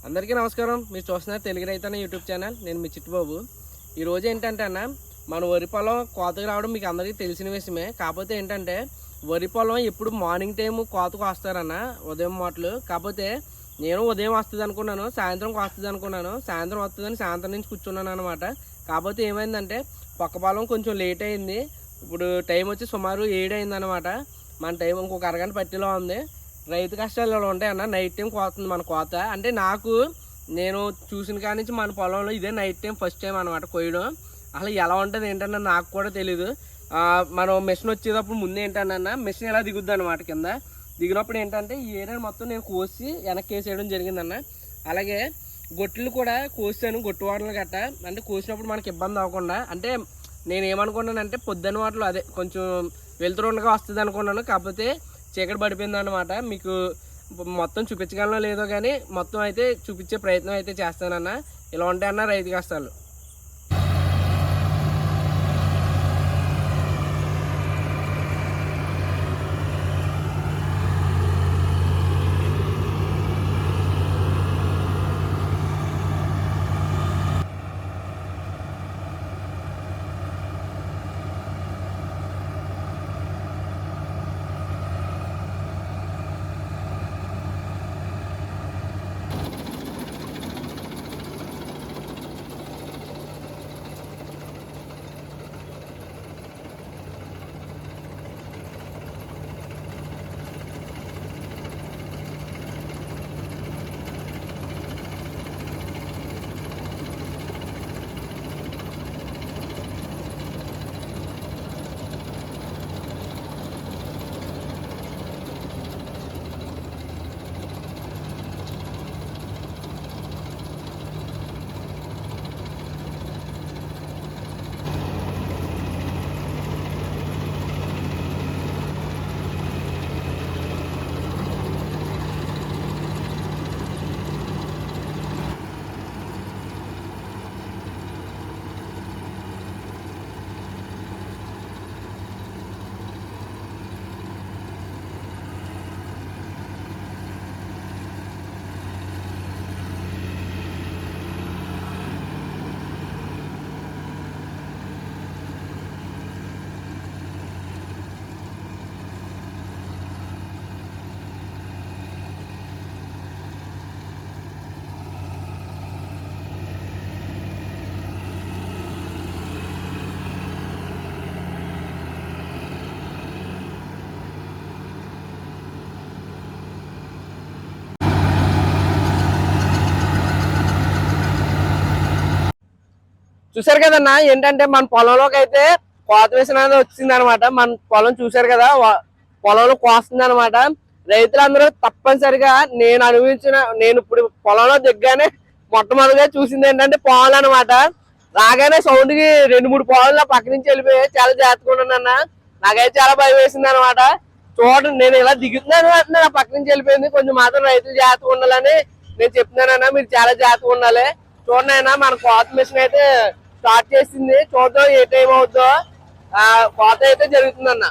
అందరికీ నమస్కారం. మీరు చూస్తున్నారు తెలుగు రైతన్న యూట్యూబ్ ఛానల్. నేను మీ చిట్టుబాబు. ఈరోజు ఏంటంటే అన్న, మన వరి పొలం కోతకు రావడం మీకు అందరికీ తెలిసిన విషయమే. కాకపోతే ఏంటంటే వరి పొలం ఎప్పుడు మార్నింగ్ టైము కోతకు వస్తారన్న, ఉదయం మాటలు. కాకపోతే నేను ఉదయం వస్తుంది అనుకున్నాను, సాయంత్రంకి వస్తుంది అనుకున్నాను. సాయంత్రం వస్తుందని సాయంత్రం నుంచి కూర్చున్నాను అనమాట. కాకపోతే ఏమైందంటే పక్క పొలం కొంచెం లేట్ అయింది. ఇప్పుడు టైం వచ్చి సుమారు 7 అయిందనమాట. మన టైం ఇంకొక అరగంట పట్టిలో ఉంది. రైతు కష్టాలు ఇలా ఉంటాయన్న. నైట్ టైం కోతుంది మన కోత. అంటే నేను చూసిన కాడి నుంచి మన పొలంలో ఇదే నైట్ టైం ఫస్ట్ టైం అనమాట కొయ్యడం. అసలు ఎలా ఉంటుంది ఏంటన్నా నాకు కూడా తెలీదు. మనం మిషన్ వచ్చేటప్పుడు ముందు ఏంటన్నా మిషన్ ఎలా దిగుద్ది అనమాట. కింద దిగినప్పుడు ఏంటంటే ఈ ఏరియా మొత్తం నేను కోసి వెనక్కి వేసేయడం జరిగిందన్న. అలాగే గొట్లు కూడా కోసాను, గొట్టు వాటలు గట్ట. అంటే కోసినప్పుడు మనకి ఇబ్బంది అవ్వకుండా. అంటే నేను ఏమనుకున్నానంటే పొద్దున్న వాటలు అదే కొంచెం వెళ్తురుండగా వస్తుంది అనుకున్నాను. కాకపోతే చీకటి పడిపోయింది అనమాట. మీకు మొత్తం చూపించగలనో లేదో కానీ మొత్తం అయితే చూపించే ప్రయత్నం అయితే చేస్తానన్న. ఇలా ఉంటాయన్న రైతు కష్టాలు. చూసారు కదన్నా, ఏంటంటే మన పొలంలోకి అయితే కోత వేసిన వచ్చింది అనమాట. మన పొలం చూసారు కదా, పొలంలో కోస్తుంది అనమాట. రైతులందరూ తప్పనిసరిగా నేను ఇప్పుడు పొలంలో దిగ్గానే మొట్టమొదటిగా చూసింది ఏంటంటే పాలు అనమాట. రాగానే సౌండ్ కి 2-3 పాలు పక్క నుంచి వెళ్ళిపోయాయి. చాలా జాగ్రత్తగా ఉన్నానన్న. నాకైతే చాలా భయం వేసింది అనమాట. చూడండి, నేను ఇలా దిగుతున్నాను అంటే నా పక్క నుంచి వెళ్ళిపోయింది. కొంచెం మాత్రం రైతులు జాగ్రత్తగా ఉండాలని నేను చెప్తున్నానన్నా. మీరు చాలా జాగ్రత్తగా ఉండాలి. చూడండి అయినా మన కోత మిషన్ అయితే స్టార్ట్ చేసింది. చూద్దాం ఏ టైం అవుతుందో. కోత అయితే జరుగుతుందన్న.